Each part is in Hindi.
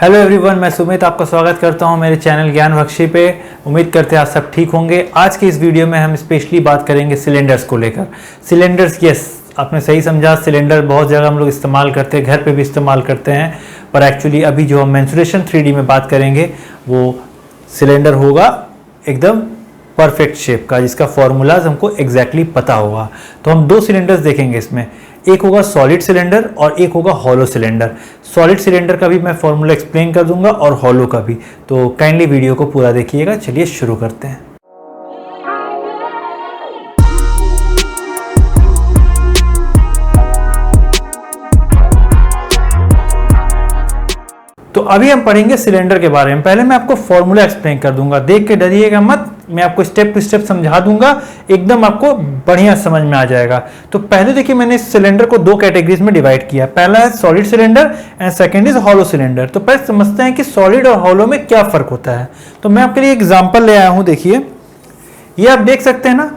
हेलो एवरीवन, मैं सुमित आपका स्वागत करता हूं मेरे चैनल ज्ञान बख्शी पे। उम्मीद करते हैं आप सब ठीक होंगे। आज की इस वीडियो में हम स्पेशली बात करेंगे सिलेंडर्स को लेकर। सिलेंडर्स, यस, आपने सही समझा। सिलेंडर बहुत जगह हम लोग इस्तेमाल करते हैं, घर पे भी इस्तेमाल करते हैं, पर एक्चुअली अभी जो हम मेंसुरेशन 3D में बात करेंगे वो सिलेंडर होगा एकदम परफेक्ट शेप का, जिसका फॉर्मूलाज हमको एग्जैक्टली पता होगा। तो हम दो सिलेंडर्स देखेंगे इसमें, एक होगा सॉलिड सिलेंडर और एक होगा हॉलो सिलेंडर। सॉलिड सिलेंडर का भी मैं फॉर्मूला एक्सप्लेन कर दूंगा और हॉलो का भी, तो काइंडली वीडियो को पूरा देखिएगा। चलिए शुरू करते हैं। तो अभी हम पढ़ेंगे सिलेंडर के बारे में। पहले मैं आपको फॉर्मूला एक्सप्लेन कर दूंगा, देख के डरिएगा मत, मैं आपको स्टेप टू स्टेप समझा दूंगा, एकदम आपको बढ़िया समझ में आ जाएगा। तो पहले देखिए, मैंने इस सिलेंडर को दो कैटेगरीज में डिवाइड किया। पहला है solid cylinder and second is hollow cylinder. तो पहले समझते हैं कि सॉलिड और हॉलो में क्या फर्क होता है। तो मैं आपके लिए एग्जाम्पल ले आया हूं, देखिए ये आप देख सकते हैं ना।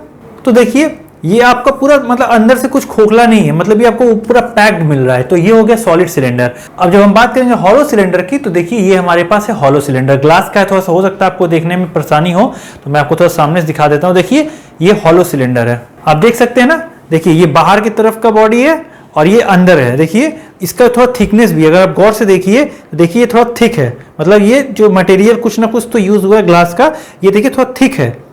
तो देखिए ये आपका पूरा मतलब अंदर से कुछ खोखला नहीं है, मतलब ये आपको पूरा पैक्ड मिल रहा है। तो ये हो गया सॉलिड सिलेंडर। अब जब हम बात करेंगे हॉलो सिलेंडर की, तो देखिए ये हमारे पास है हॉलो सिलेंडर। ग्लास का है, थोड़ा सा हो सकता है आपको देखने में परेशानी हो, तो मैं आपको थोड़ा सामने से दिखा देता हूं। देखिए ये हॉलो सिलेंडर है, आप देख सकते हैं ना। देखिए ये बाहर की तरफ का बॉडी है और ये अंदर है। देखिए इसका थोड़ा थिकनेस भी, अगर आप गौर से देखिए, देखिए थोड़ा थिक है, मतलब ये जो मटेरियल कुछ ना कुछ तो यूज हुआ है ग्लास का, ये देखिए थोड़ा थिक है।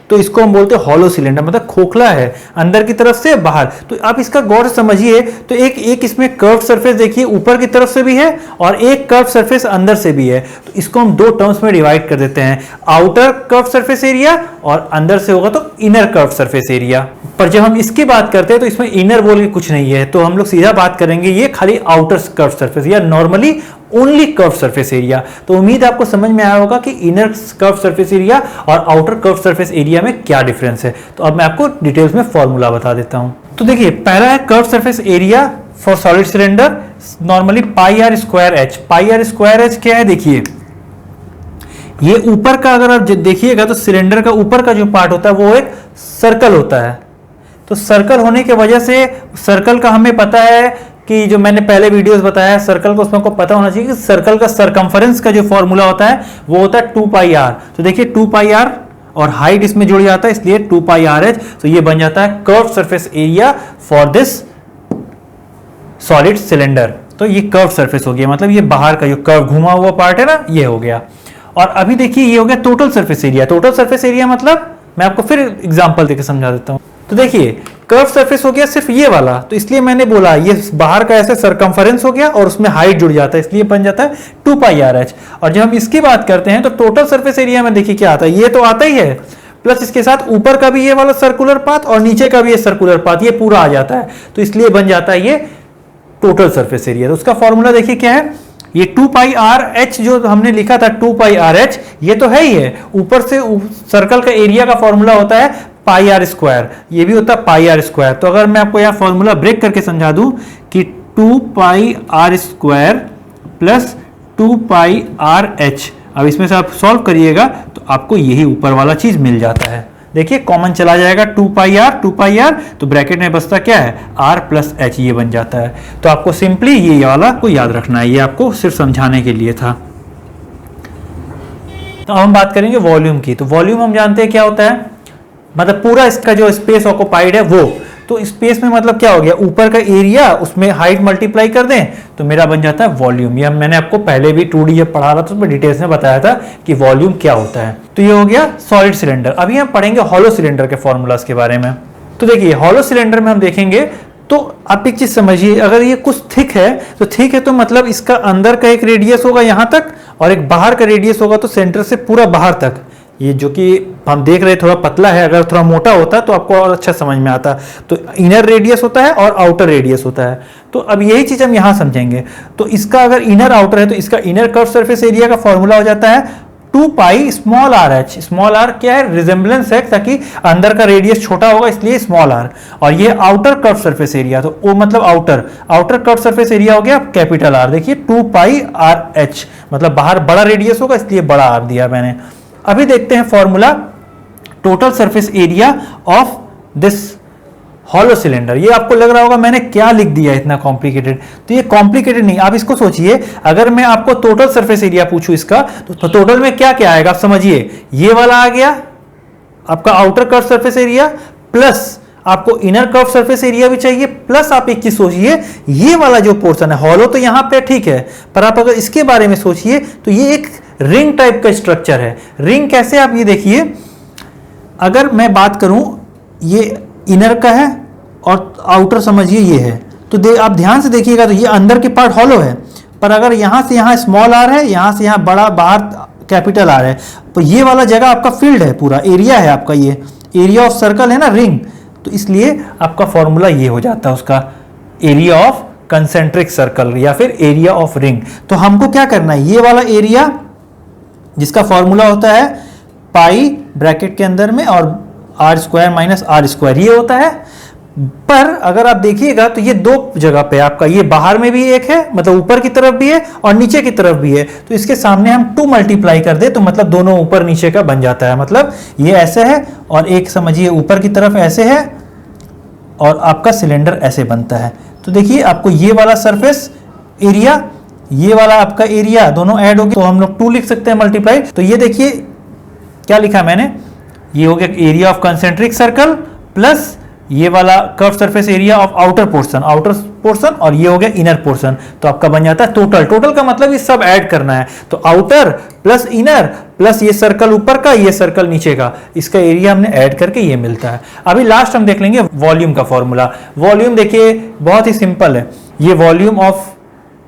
तो इसको हम बोलते हैं हॉलो सिलेंडर, मतलब खोखला है अंदर की तरफ से बाहर। तो आप इसका गौर से समझिए, तो एक इसमें कर्व सरफेस देखिए ऊपर की तरफ से भी है और एक कर्व सरफेस अंदर से भी है। तो इसको हम दो टर्म्स में डिवाइड कर देते हैं, आउटर कर्व सरफेस एरिया और अंदर से होगा तो इनर कर्व सरफेस एरिया। पर जब हम इसकी बात करते हैं तो इसमें इनर बोल के कुछ नहीं है, तो हम लोग सीधा बात करेंगे ये खाली आउटर कर्व सरफेस या normally only curve surface area. तो उम्मीद आपको समझ में आया होगा कि इनर कर्व सरफेस एरिया और आउटर कर्व सरफेस एरिया में क्या डिफरेंस है। तो अब मैं आपको डिटेल्स में फॉर्मूला बता देता हूं। तो देखिए पहला है curve surface area for solid cylinder, normally pi are square H. Pi are square H क्या है, देखिए ये ऊपर का, अगर आप देखिएगा तो सिलेंडर का ऊपर का जो पार्ट होता है वो एक सर्कल होता है। तो सर्कल होने की वजह से, सर्कल का हमें पता है कि जो मैंने पहले वीडियोस बताया सर्कल को, उसमें आपको पता होना चाहिए कि सर्कल का सरकमफरेंस का जो फॉर्मूला होता है वो होता है 2 पाई आर। तो देखिए 2 पाई आर और हाइट इसमें जुड़ जाता है, इसलिए 2 पाई आर एच। तो ये बन जाता है curve surface area for this solid cylinder. तो ये कर्व सरफेस हो गया, मतलब ये बाहर का जो कर्व घुमा हुआ पार्ट है ना, ये हो गया। और अभी देखिए ये हो गया total surface area. Total surface area मतलब मैं आपको फिर एग्जांपल देकर समझा देता हूं। तो देखिए कर्व सरफेस हो गया सिर्फ ये वाला, तो इसलिए मैंने बोला ये बाहर का ऐसे सरकमफरेंस हो गया और उसमें हाइट जुड़ जाता है, इसलिए बन जाता है 2 पाई आर एच। और जब हम इसकी बात करते हैं तो टोटल सरफेस एरिया में देखिए क्या आता है, ये तो आता ही है, प्लस इसके साथ ऊपर का भी ये वाला सर्कुलर पाथ और नीचे का भी ये सर्कुलर पाथ, ये पूरा आ जाता है। तो इसलिए बन जाता है ये टोटल सरफेस एरिया। तो उसका फॉर्मूला देखिए क्या है, ये 2 पाई आर एच जो हमने लिखा था 2 पाई आर एच, ये तो है ही है। ऊपर से सर्कल का एरिया का फॉर्मूला होता है पाई आर स्क्वायर, ये भी होता है पाई आर स्क्वायर। तो अगर मैं आपको यहाँ फॉर्मूला ब्रेक करके समझा दूं कि 2 pi are square plus 2 pi r h, अब इसमें से आप सॉल्व करिएगा तो आपको यही ऊपर वाला चीज मिल जाता है। देखिए कॉमन चला जाएगा 2 पाई आर, तो ब्रैकेट में बचता क्या है, आर प्लस एच, ये बन जाता है। तो आपको सिंपली ये वाला को याद रखना है, ये आपको सिर्फ समझाने के लिए था। तो हम बात करेंगे वॉल्यूम की। तो वॉल्यूम हम जानते हैं क्या होता है, मतलब पूरा इसका जो स्पेस ऑक्युपाइड है वो। तो स्पेस में मतलब क्या हो गया, ऊपर का एरिया उसमें हाइट मल्टीप्लाई कर दें तो मेरा बन जाता है वॉल्यूम। ये मैंने आपको पहले भी 2D जब पढ़ा रहा था उसमें डिटेल्स में बताया था कि वॉल्यूम क्या होता है। तो ये हो गया सॉलिड सिलेंडर। अभी हम पढ़ेंगे हॉलो सिलेंडर के फॉर्मूलाज के बारे में। तो देखिए हॉलो सिलेंडर में हम देखेंगे, तो आप एक चीज समझिए, अगर ये कुछ थिक है तो थिक है तो मतलब इसका अंदर का एक रेडियस होगा यहां तक और एक बाहर का रेडियस होगा, तो सेंटर से पूरा बाहर तक। ये जो कि हम देख रहे हैं थोड़ा पतला है, अगर थोड़ा मोटा होता तो आपको और अच्छा समझ में आता। तो इनर रेडियस होता है और आउटर रेडियस होता है। तो अब यही चीज हम यहां समझेंगे। तो इसका अगर इनर आउटर है तो इसका इनर कर्व सरफेस एरिया का फॉर्मूला हो जाता है 2 pi small R H. Small R क्या है, रिजेंबलेंस है, ताकि अंदर का रेडियस छोटा होगा इसलिए स्मॉल आर। और ये आउटर कर्व सरफेस एरिया, तो वो मतलब आउटर कर्व सरफेस एरिया हो गया कैपिटल आर। देखिए 2 पाई आर एच, मतलब बाहर बड़ा रेडियस होगा इसलिए बड़ा आर दिया मैंने। अभी देखते हैं formula total surface area of this hollow cylinder. ये आपको लग रहा होगा मैंने क्या लिख दिया इतना कॉम्प्लिकेटेड, तो ये कॉम्प्लिकेटेड नहीं। आप इसको सोचिए, अगर मैं आपको टोटल सरफेस एरिया पूछूं इसका, तो टोटल में क्या क्या आएगा आप समझिए। ये वाला आ गया आपका outer curve surface area, plus आपको इनर कर्व सरफेस एरिया भी चाहिए, प्लस आप एक चीज सोचिए, ये वाला जो पोर्शन है हॉलो तो यहां पे ठीक है, पर आप अगर इसके बारे में सोचिए तो ये एक रिंग टाइप का स्ट्रक्चर है। रिंग कैसे, आप ये देखिए, अगर मैं बात करूं ये इनर का है और आउटर समझिए ये है, तो आप ध्यान से देखिएगा तो ये अंदर के पार्ट हॉलो है, पर अगर यहां से यहां स्मॉल आर है, यहां से यहां बड़ा बाहर कैपिटल आर है, तो ये वाला जगह आपका फील्ड है, पूरा एरिया है आपका, ये एरिया ऑफ सर्कल है ना रिंग, तो इसलिए आपका फॉर्मूला ये हो जाता है उसका, एरिया ऑफ कंसेंट्रिक सर्कल या फिर एरिया ऑफ रिंग। तो हमको क्या करना है, ये वाला एरिया जिसका फॉर्मूला होता है पाई ब्रैकेट के अंदर में और R square minus R square ये होता है, पर अगर आप देखिएगा तो ये दो जगह पे आपका, ये बाहर में भी एक है, मतलब ऊपर की तरफ भी है और नीचे की तरफ भी है, तो इसके सामने हम 2 मल्टीप्लाई कर दे तो मतलब दोनों ऊपर नीचे का बन जाता है, मतलब ये ऐसे है और एक समझिए ऊपर की तरफ ऐसे है और आपका सिलेंडर ऐसे बनता है। तो देखिए आपको ये वाला सरफेस एरिया, ये वाला आपका एरिया दोनों ऐड हो गए तो हम लोग 2 लिख सकते हैं मल्टीप्लाई। तो ये देखिए क्या लिखा मैंने, ये हो गया area of concentric circle plus ये वाला curve surface area of outer portion और ये हो गया इनर पोर्शन, तो आपका बन जाता है टोटल। टोटल का मतलब ये सब ऐड करना है, तो आउटर प्लस इनर प्लस ये सर्कल ऊपर का, ये सर्कल नीचे का, इसका एरिया हमने ऐड करके ये मिलता है। अभी लास्ट हम देख लेंगे वॉल्यूम का फॉर्मूला। वॉल्यूम देखिए बहुत ही सिंपल है, ये वॉल्यूम ऑफ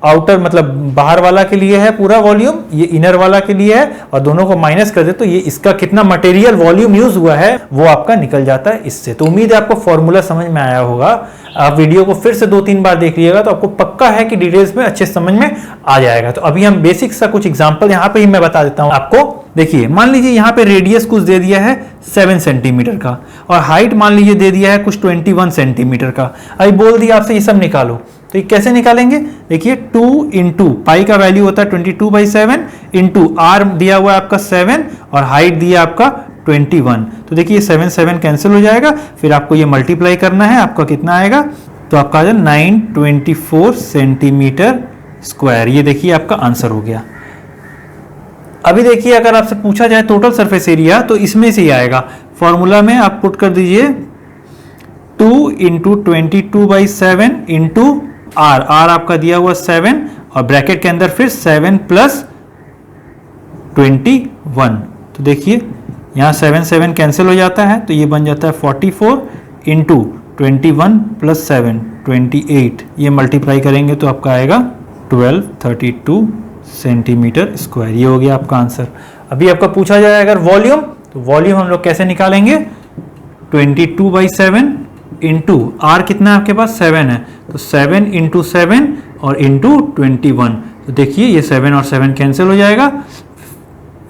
आउटर मतलब बाहर वाला के लिए है पूरा वॉल्यूम, ये इनर वाला के लिए है, और दोनों को माइनस कर दे तो ये इसका कितना मटेरियल वॉल्यूम यूज हुआ है वो आपका निकल जाता है इससे। तो उम्मीद है आपको फॉर्मूला समझ में आया होगा। आप वीडियो को फिर से 2-3 बार देख लीजिएगा तो आपको पक्का है कि डिटेल्स में अच्छे समझ में आ जाएगा। तो अभी हम बेसिक सा कुछ एग्जांपल यहाँ पे ही मैं बता देता हूँ आपको। देखिए मान लीजिए यहाँ पे रेडियस कुछ दे दिया है 7 सेंटीमीटर का और हाइट मान लीजिए दे दिया है कुछ 21 सेंटीमीटर का। अभी बोल दिया आपसे ये सब निकालो, तो ये कैसे निकालेंगे, देखिए 2 इंटू पाई का वैल्यू होता है 22/7 इंटू आर दिया हुआ है आपका 7 और हाइट दिया आपका 21। तो देखिए 7 कैंसिल हो जाएगा, फिर आपको ये मल्टीप्लाई करना है, आपका कितना आएगा, तो आपका आ जाए 924 सेंटीमीटर स्क्वायर। ये देखिए आपका आंसर हो गया। अभी देखिए अगर आपसे पूछा जाए टोटल सरफेस एरिया तो इसमें से ही आएगा। फॉर्मूला में आप पुट कर दीजिए 2 इंटू 22/7 इंटू आर आपका दिया हुआ 7 और ब्रैकेट के अंदर फिर 7 प्लस 21। तो देखिए यहाँ 7 कैंसिल हो जाता है तो ये बन जाता है 44 इंटू 21 प्लस 7 28। ये मल्टीप्लाई करेंगे तो आपका आएगा 1232 सेंटीमीटर स्क्वायर। ये हो गया आपका आंसर। अभी आपका पूछा जाए अगर वॉल्यूम, तो वॉल्यूम हम लोग कैसे निकालेंगे, 22/7 इंटू आर कितना है आपके पास 7 है, तो 7 इंटू 7 और इंटू 21। तो देखिए ये 7 और 7 कैंसिल हो जाएगा,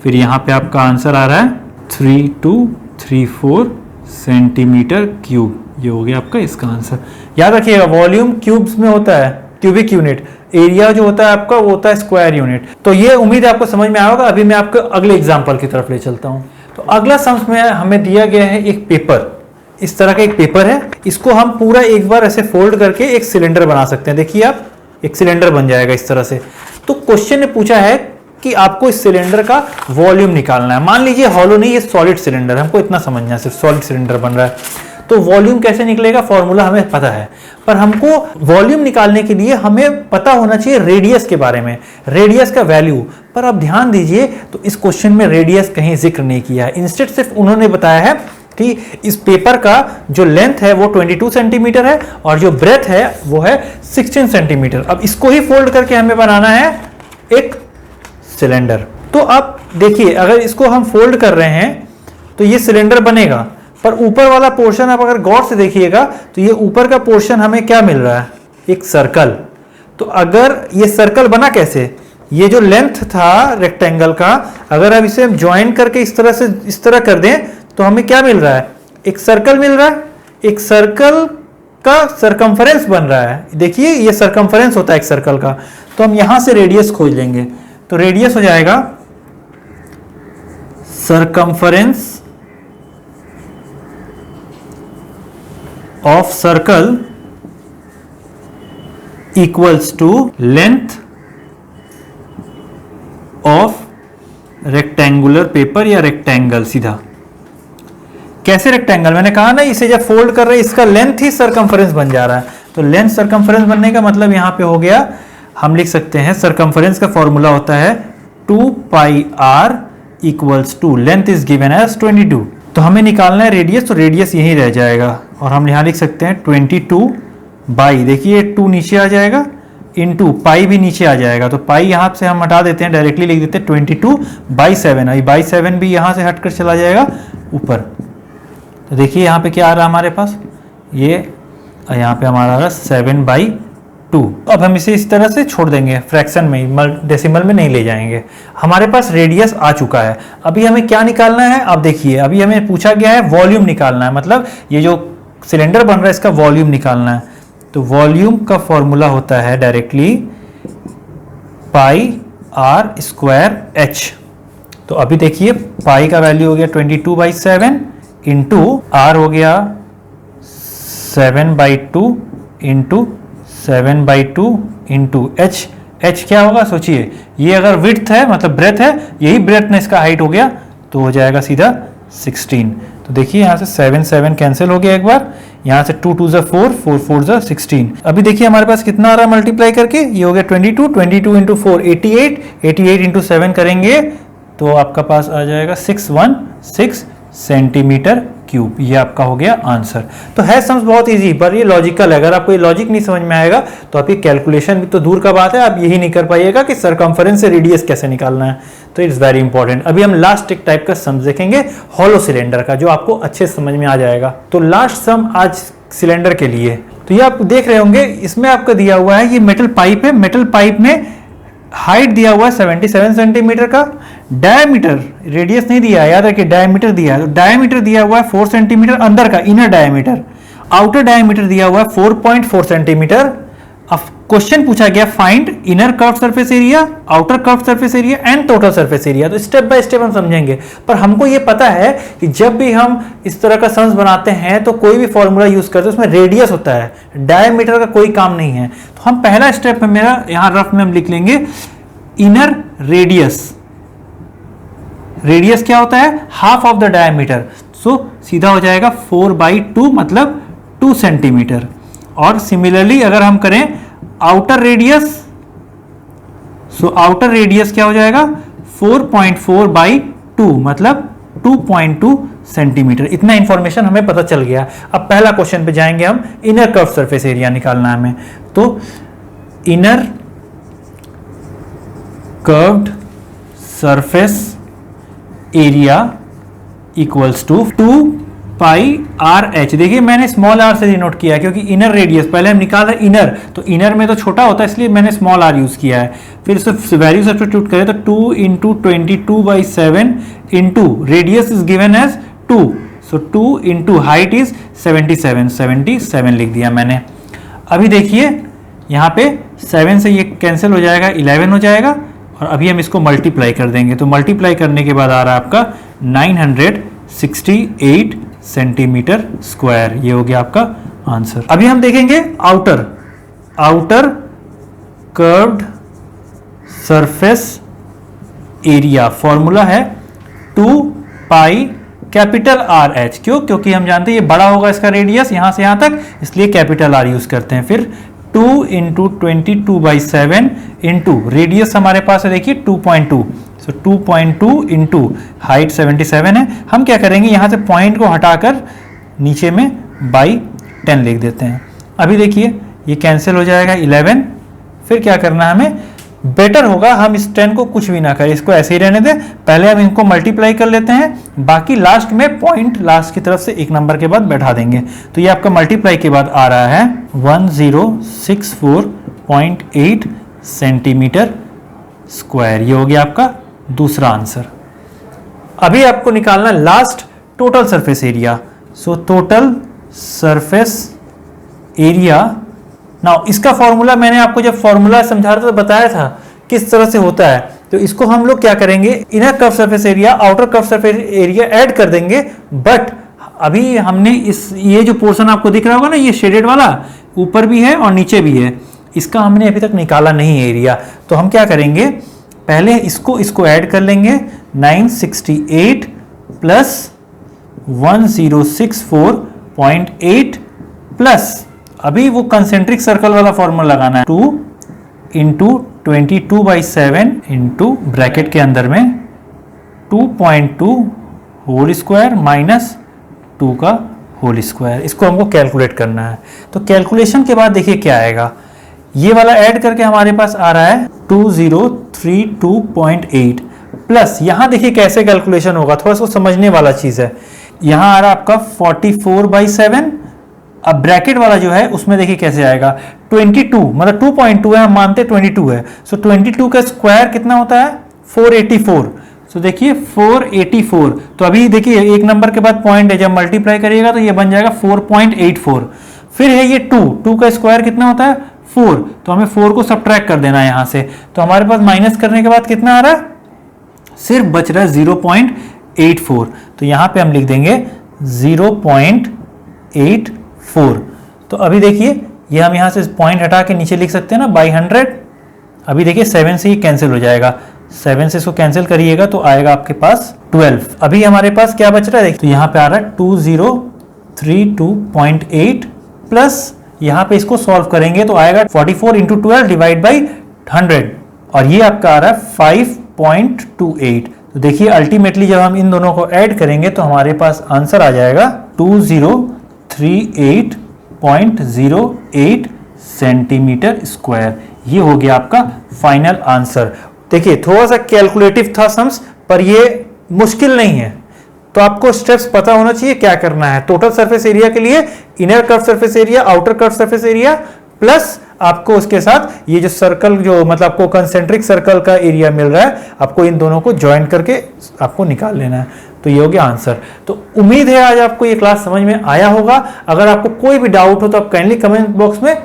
फिर यहाँ पे आपका आंसर आ रहा है 3234 सेंटीमीटर क्यूब। ये हो गया आपका इसका आंसर। याद रखिएगा वॉल्यूम क्यूब्स में होता है, क्यूबिक यूनिट, एरिया जो होता है आपका वो होता है स्क्वायर यूनिट। तो ये उम्मीद है आपको समझ में आया होगा। अभी मैं आपको अगले एग्जांपल की तरफ ले चलता हूँ। तो अगला सम्स में हमें दिया गया है एक पेपर, इस तरह का एक पेपर है, इसको हम पूरा एक बार ऐसे फोल्ड करके एक सिलेंडर बना सकते हैं। देखिए आप एक सिलेंडर बन जाएगा इस तरह से। तो क्वेश्चन ने पूछा है कि आपको इस सिलेंडर का वॉल्यूम निकालना है। मान लीजिए हॉलो नहीं, ये सॉलिड सिलेंडर है, हमको इतना समझना है, सिर्फ सॉलिड सिलेंडर बन रहा है। तो वॉल्यूम कैसे निकलेगा, फॉर्मूला हमें पता है, पर हमको वॉल्यूम निकालने के लिए हमें पता होना चाहिए रेडियस के बारे में, रेडियस का वैल्यू। पर अब ध्यान दीजिए तो इस क्वेश्चन में रेडियस कहीं जिक्र नहीं किया है। इंस्टेड सिर्फ उन्होंने बताया है कि इस पेपर का जो लेंथ है वो 22 सेंटीमीटर है और जो ब्रेथ है वो है 16 सेंटीमीटर। अब इसको ही फोल्ड करके हमें बनाना है एक सिलेंडर। तो अब देखिए अगर इसको हम फोल्ड कर रहे हैं तो ये सिलेंडर बनेगा, पर ऊपर वाला पोर्शन आप अगर गौर से देखिएगा तो ये ऊपर का पोर्शन हमें क्या मिल रहा है, एक सर्कल। तो अगर ये सर्कल बना कैसे, ये जो लेंथ था रेक्टेंगल का, अगर अब इसे हम ज्वाइन करके इस तरह से इस तरह कर दें तो हमें क्या मिल रहा है, एक सर्कल मिल रहा है। एक सर्कल का सरकमफरेंस बन रहा है। देखिए ये सरकमफरेंस होता है एक सर्कल का। तो हम यहां से रेडियस खोज लेंगे, तो रेडियस हो जाएगा circumference of circle equals to length of rectangular paper या रेक्टेंगल। सीधा कैसे रेक्टेंगल, मैंने कहा ना इसे जब फोल्ड कर रहे हैं इसका लेंथ ही सरकमफरेंस बन जा रहा है। तो लेंथ सरकमफरेंस बनने का मतलब यहां पे हो गया, हम लिख सकते हैं सरकमफरेंस का फॉर्मूला होता है 2 pi r equals to length is given as 22। तो हमें निकालना है रेडियस, तो रेडियस यही रह जाएगा और हम यहां लिख सकते हैं 22 बाई, देखिए 2 नीचे आ जाएगा, इनटू पाई भी नीचे आ जाएगा। तो पाई यहां से हम हटा देते हैं, डायरेक्टली लिख देते हैं 22/7। अभी बाई 7 भी यहां से हटकर चला जाएगा ऊपर। तो देखिए यहाँ पे क्या आ रहा है हमारे पास, ये यहाँ पे हमारा आ रहा 7/2। अब हम इसे इस तरह से छोड़ देंगे, फ्रैक्शन में, डेसिमल में नहीं ले जाएंगे। हमारे पास रेडियस आ चुका है। अभी हमें क्या निकालना है, आप देखिए अभी हमें पूछा गया है वॉल्यूम निकालना है, मतलब ये जो सिलेंडर बन रहा है इसका वॉल्यूम निकालना है। तो वॉल्यूम का फॉर्मूला होता है डायरेक्टली πr²h। तो अभी देखिए पाई का वैल्यू हो गया 22/7 इंटू आर हो गया 7/2 इंटू 7/2 इंटू एच क्या होगा सोचिए, ये अगर विड्थ है मतलब ब्रेथ है, यही ब्रेथनेस का हाइट हो गया, तो हो जाएगा सीधा 16। तो देखिए यहाँ से 7 कैंसिल हो गया एक बार, यहाँ से 2 2 4 4 4 16। अभी देखिए हमारे पास कितना आ रहा है मल्टीप्लाई करके, ये हो गया 22 इंटू 4 88 इंटू 7 करेंगे तो आपका पास आ जाएगा 616 सेंटीमीटर क्यूब। ये आपका हो गया आंसर। तो है सम्स बहुत इजी, पर ये लॉजिकल है। अगर आपको ये लॉजिक नहीं समझ में आएगा तो आपकी कैलकुलेशन भी तो दूर का बात है, आप यही नहीं कर पाइएगा कि सरकमफरेंस से रेडियस कैसे निकालना है। तो इट्स वेरी इंपॉर्टेंट। अभी हम लास्ट एक टाइप का सम देखेंगे हॉलो सिलेंडर का, जो आपको अच्छे समझ में आ जाएगा। तो लास्ट सम आज सिलेंडर के लिए, तो ये आप देख रहे होंगे, इसमें आपका दिया हुआ है ये मेटल पाइप है। मेटल पाइप में हाइट दिया हुआ है 77 सेंटीमीटर का, डायमीटर रेडियस नहीं दिया है, याद रखिए डायमीटर दिया है। तो डायमीटर दिया हुआ है 4 सेंटीमीटर अंदर का, इनर डायमीटर। आउटर डायमीटर दिया हुआ है 4.4 सेंटीमीटर। अब क्वेश्चन पूछा गया find inner curve surface area, outer curve surface area and total surface area. तो स्टेप बाय स्टेप हम समझेंगे, पर हमको ये पता है कि जब भी हम इस तरह का सम्स बनाते हैं तो कोई भी फॉर्मूला यूज करते हैं उसमें रेडियस होता है, डायमीटर का कोई काम नहीं है। तो हम पहला स्टेप में, मेरा यहां रफ में हम लिख लेंगे इनर रेडियस। रेडियस क्या होता है, हाफ ऑफ द डायमीटर। सो सीधा हो जाएगा 4/2 मतलब 2 सेंटीमीटर। और सिमिलरली अगर हम करें outer radius, so outer radius क्या हो जाएगा 4.4/2 मतलब 2.2 सेंटीमीटर। इतना इंफॉर्मेशन हमें पता चल गया। अब पहला क्वेश्चन पे जाएंगे हम, इनर कर्व सरफेस एरिया निकालना है हमें। तो inner curved surface area equals to 2 pi RH। देखिए मैंने स्मॉल r से डिनोट किया है क्योंकि इनर रेडियस पहले हम निकाल रहे हैं इनर, तो इनर में तो छोटा होता है इसलिए मैंने स्मॉल r यूज किया है। फिर इसको वैल्यू सब्स्टिट्यूट करें तो 2 into 22/7 into radius is given as 2, so 2 into height is 77 लिख दिया मैंने। अभी देखिए यहाँ पे 7 से ये कैंसिल हो जाएगा, 11 हो जाएगा और अभी हम इसको मल्टीप्लाई कर देंगे। तो मल्टीप्लाई करने के बाद आ रहा है आपका 968 सेंटीमीटर स्क्वायर। ये हो गया आपका आंसर। अभी हम देखेंगे outer curved surface area. Formula है 2 पाई कैपिटल RH। क्यों, क्योंकि हम जानते हैं ये बड़ा होगा इसका रेडियस यहां से यहां तक, इसलिए कैपिटल R यूज करते हैं। फिर 2 इंटू 22/7 इंटू रेडियस हमारे पास है देखिए 2.2, सो 2.2 इंटू हाइट 77 है। हम क्या करेंगे यहाँ से पॉइंट को हटाकर नीचे में बाई 10 लिख देते हैं। अभी देखिए ये कैंसिल हो जाएगा 11। फिर क्या करना है हमें, बेटर होगा हम इस 10 को कुछ भी ना करें, इसको ऐसे ही रहने दें। पहले हम इनको मल्टीप्लाई कर लेते हैं, बाकी लास्ट में पॉइंट लास्ट की तरफ से एक नंबर के बाद बैठा देंगे। तो ये आपका मल्टीप्लाई के बाद आ रहा है 1064.8 सेंटीमीटर स्क्वायर। ये हो गया आपका दूसरा आंसर। अभी आपको निकालना last total surface area. So total surface area, now इसका फॉर्मूला मैंने आपको जब फॉर्मूला समझा रहा था तो बताया था किस तरह से होता है। तो इसको हम लोग क्या करेंगे, inner curve surface area outer curve surface area add कर देंगे, बट अभी हमने ये जो पोर्शन आपको दिख रहा होगा ना, ये शेडेड वाला ऊपर भी है और नीचे भी है, इसका हमने अभी तक निकाला नहीं एरिया। तो हम क्या करेंगे, पहले इसको ऐड कर लेंगे, 968 प्लस 1064.8 प्लस अभी वो कंसेंट्रिक सर्कल वाला फॉर्मूला लगाना है, 2 इंटू 22/7 इंटू ब्रैकेट के अंदर में 2.2 होल स्क्वायर माइनस 2 का होल स्क्वायर। इसको हमको कैलकुलेट करना है। तो कैलकुलेशन के बाद देखिए क्या आएगा, ये वाला ऐड करके हमारे पास आ रहा है 2032.8 प्लस यहाँ देखिए कैसे कैलकुलेशन होगा, थोड़ा सा समझने वाला चीज है। यहाँ आ रहा है आपका 44/7, अब ब्रैकेट वाला जो है उसमें देखिए कैसे आएगा 22, मतलब 2.2 है, हम मानते 22 है। सो 22 का स्क्वायर कितना होता है 484। सो देखिए 484, तो अभी देखिए एक नंबर के बाद पॉइंट है, जब मल्टीप्लाई करिएगा तो ये बन जाएगा 4.84। फिर है ये 2 का स्क्वायर कितना होता है 4, तो हमें 4 को सब्ट्रैक्ट कर देना है यहाँ से। तो हमारे पास माइनस करने के बाद कितना आ रहा है, सिर्फ बच रहा है 0.84। तो यहाँ पे हम लिख देंगे 0.84। तो अभी देखिए ये हम यहाँ से पॉइंट हटा के नीचे लिख सकते हैं ना बाई 100। अभी देखिए 7 से ये कैंसिल हो जाएगा, 7 से इसको कैंसिल करिएगा तो आएगा आपके पास 12। अभी हमारे पास क्या बच रहा है देखिए, तो यहाँ पे आ रहा है 2032.8 प्लस यहाँ पे इसको सॉल्व करेंगे तो आएगा 44 इंटू 12 डिवाइड बाई 100 और ये आपका आ रहा है 5.28। तो देखिए अल्टीमेटली जब हम इन दोनों को ऐड करेंगे तो हमारे पास आंसर आ जाएगा 2038.08 सेंटीमीटर स्क्वायर। ये हो गया आपका फाइनल आंसर। देखिए थोड़ा सा कैलकुलेटिव था सम्स, पर ये मुश्किल नहीं है। तो आपको स्टेप्स पता होना चाहिए क्या करना है। टोटल सरफेस एरिया के लिए inner curve surface area, outer curve surface area, plus आपको उसके साथ ये जो सर्कल जो मतलब आपको कंसेंट्रिक सर्कल का एरिया मिल रहा है, आपको इन दोनों को ज्वाइन करके आपको निकाल लेना है। तो ये हो गया आंसर। तो उम्मीद है आज आपको ये क्लास समझ में आया होगा। अगर आपको कोई भी डाउट हो तो आप काइंडली कमेंट बॉक्स में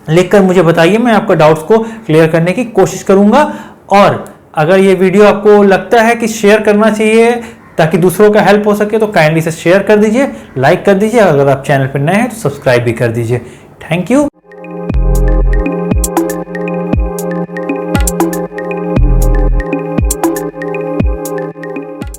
लिखकर मुझे बताइए, मैं आपका डाउट्स को क्लियर करने की कोशिश करूंगा। और अगर ये वीडियो आपको लगता है कि शेयर करना चाहिए ताकि दूसरों का हेल्प हो सके तो काइंडली इसे शेयर कर दीजिए, लाइक कर दीजिए। अगर आप चैनल पर नए हैं तो सब्सक्राइब भी कर दीजिए। Thank you.